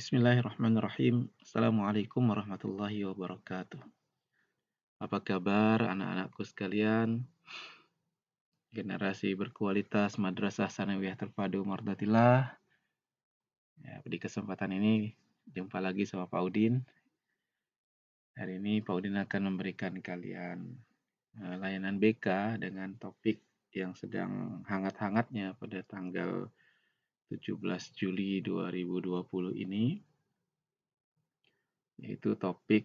Bismillahirrahmanirrahim. Assalamualaikum warahmatullahi wabarakatuh. Apa kabar anak-anakku sekalian? Generasi berkualitas Madrasah Sanawiyah Terpadu Mardatillah. Ya, di kesempatan ini jumpa lagi sama Pak Udin. Hari ini Pak Udin akan memberikan kalian layanan BK dengan topik yang sedang hangat-hangatnya pada tanggal 17 Juli 2020 ini, yaitu topik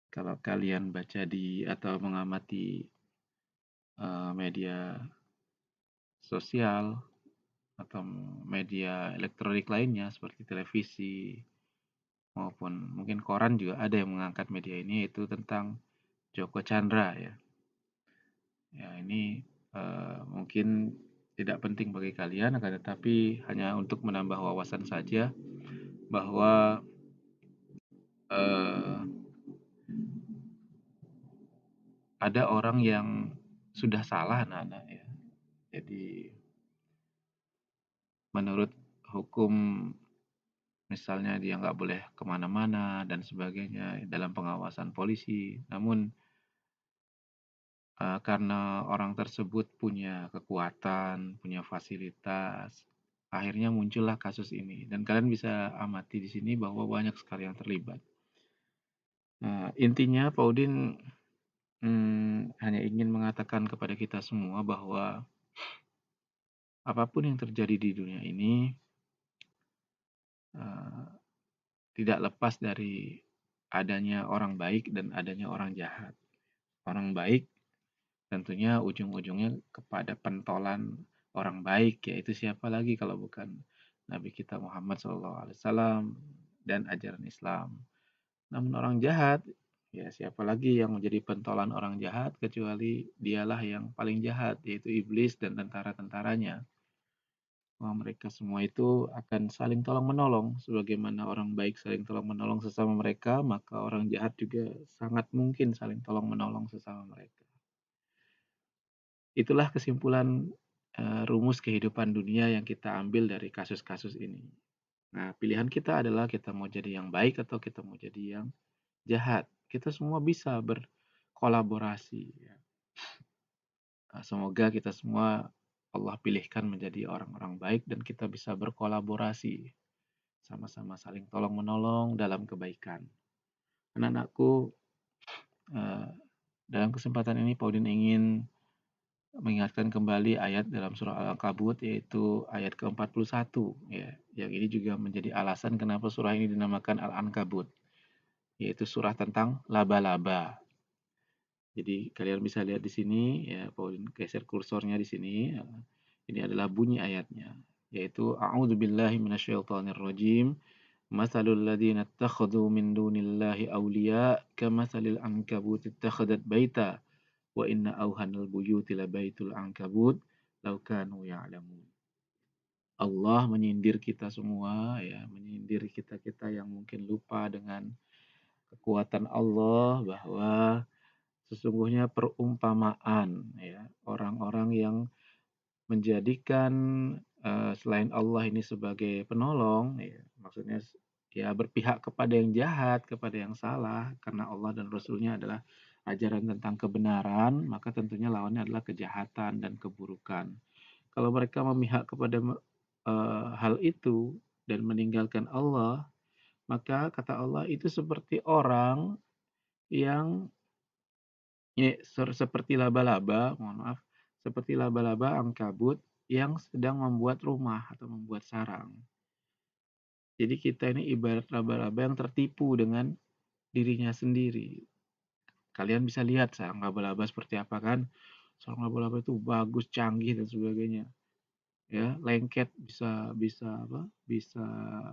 kalau kalian baca atau mengamati media sosial atau media elektronik lainnya seperti televisi maupun mungkin koran juga ada yang mengangkat media ini, yaitu tentang Joko Chandra ya. Ya ini mungkin tidak penting bagi kalian, akan tetapi hanya untuk menambah wawasan saja bahwa ada orang yang sudah salah anak-anak ya. Jadi menurut hukum misalnya dia nggak boleh kemana-mana dan sebagainya dalam pengawasan polisi. Namun karena orang tersebut punya kekuatan, punya fasilitas, akhirnya muncullah kasus ini. Dan kalian bisa amati di sini bahwa banyak sekali yang terlibat. Nah, intinya Pak Udin hanya ingin mengatakan kepada kita semua bahwa apapun yang terjadi di dunia ini tidak lepas dari adanya orang baik dan adanya orang jahat. Orang baik tentunya ujung-ujungnya kepada pentolan orang baik, yaitu siapa lagi kalau bukan Nabi kita Muhammad SAW dan ajaran Islam. Namun orang jahat, ya siapa lagi yang menjadi pentolan orang jahat kecuali dialah yang paling jahat, yaitu iblis dan tentara-tentaranya. Bahwa mereka semua itu akan saling tolong-menolong. Sebagaimana orang baik saling tolong-menolong sesama mereka, maka orang jahat juga sangat mungkin saling tolong-menolong sesama mereka. Itulah kesimpulan rumus kehidupan dunia yang kita ambil dari kasus-kasus ini. Nah, pilihan kita adalah kita mau jadi yang baik atau kita mau jadi yang jahat. Kita semua bisa berkolaborasi. Ya. Nah, semoga kita semua Allah pilihkan menjadi orang-orang baik dan kita bisa berkolaborasi. Sama-sama saling tolong-menolong dalam kebaikan. Anak-anakku, dalam kesempatan ini Paudin ingin mengingatkan kembali ayat dalam surah Al-Ankabut, yaitu ayat ke-41 ya. Yang ini juga menjadi alasan kenapa surah ini dinamakan Al-Ankabut, yaitu surah tentang laba-laba. Jadi kalian bisa lihat di sini ya, Paulin geser kursornya di sini. Ini adalah bunyi ayatnya, yaitu a'udzubillahi minasyaitonirrajim. Mathalul ladzina ittakhadhu min dunillahi awliya kamathalil ankabut ittakhadat baita wa inna auhanal buyuti labaitul ankabut law kanu ya'lamun. Allah menyindir kita semua ya, menyindir kita-kita yang mungkin lupa dengan kekuatan Allah bahwa sesungguhnya perumpamaan ya orang-orang yang menjadikan selain Allah ini sebagai penolong ya, maksudnya ya berpihak kepada yang jahat, kepada yang salah, karena Allah dan Rasulnya adalah ajaran tentang kebenaran, maka tentunya lawannya adalah kejahatan dan keburukan. Kalau mereka memihak kepada hal itu dan meninggalkan Allah, maka kata Allah itu seperti orang yang seperti laba-laba, mohon maaf, seperti laba-laba ankabut yang sedang membuat rumah atau membuat sarang. Jadi kita ini ibarat laba-laba yang tertipu dengan dirinya sendiri. Kalian bisa lihat sarang laba-laba seperti apa kan? Sarang laba-laba itu bagus, canggih dan sebagainya. Ya, lengket bisa bisa apa? Bisa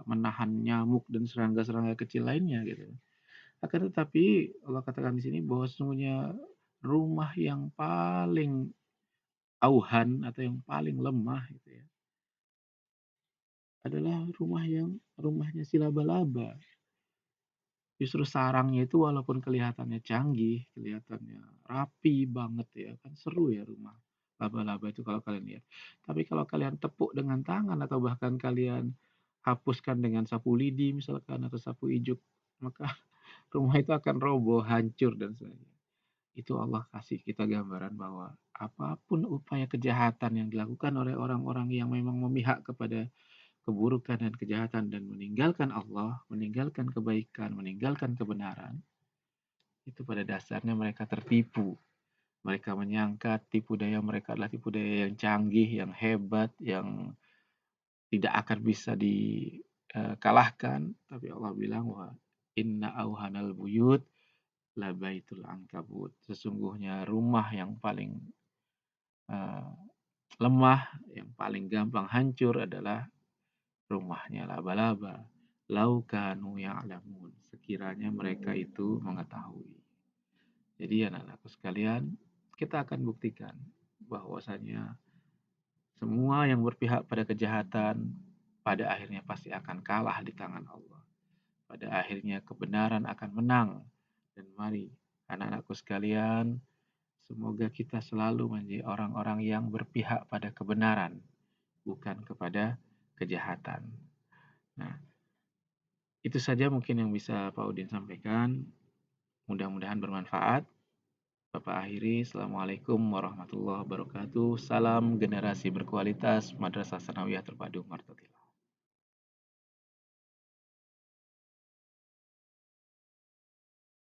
menahan nyamuk dan serangga-serangga kecil lainnya gitu. Akan tetapi Allah katakan di sini bahwa sesungguhnya rumah yang paling auhan atau yang paling lemah gitu ya, adalah rumahnya si laba-laba. Justru sarangnya itu walaupun kelihatannya canggih, kelihatannya rapi banget ya, kan seru ya rumah laba-laba itu kalau kalian lihat. Tapi kalau kalian tepuk dengan tangan atau bahkan kalian hapuskan dengan sapu lidi misalkan atau sapu ijuk, maka rumah itu akan roboh, hancur dan sebagainya. Itu Allah kasih kita gambaran bahwa apapun upaya kejahatan yang dilakukan oleh orang-orang yang memang memihak kepada keburukan dan kejahatan dan meninggalkan Allah, meninggalkan kebaikan, meninggalkan kebenaran, itu pada dasarnya mereka tertipu. Mereka menyangka tipu daya mereka adalah tipu daya yang canggih, yang hebat, yang tidak akan bisa dikalahkan. Tapi Allah bilang bahwa inna auhanal buyut la baitul ankabut. Sesungguhnya rumah yang paling uh, lemah, yang paling gampang hancur adalah rumahnya laba-laba. Lau kanu ya'lamun. Sekiranya mereka itu mengetahui. Jadi anak-anakku sekalian, kita akan buktikan bahwasanya semua yang berpihak pada kejahatan pada akhirnya pasti akan kalah di tangan Allah. Pada akhirnya kebenaran akan menang. Dan mari anak-anakku sekalian, semoga kita selalu menjadi orang-orang yang berpihak pada kebenaran, bukan kepada kejahatan. Nah, itu saja mungkin yang bisa Pak Udin sampaikan. Mudah-mudahan bermanfaat. Bapak akhiri, Assalamualaikum warahmatullahi wabarakatuh. Salam generasi berkualitas Madrasah Sanawiyah Terpadu Martotillah.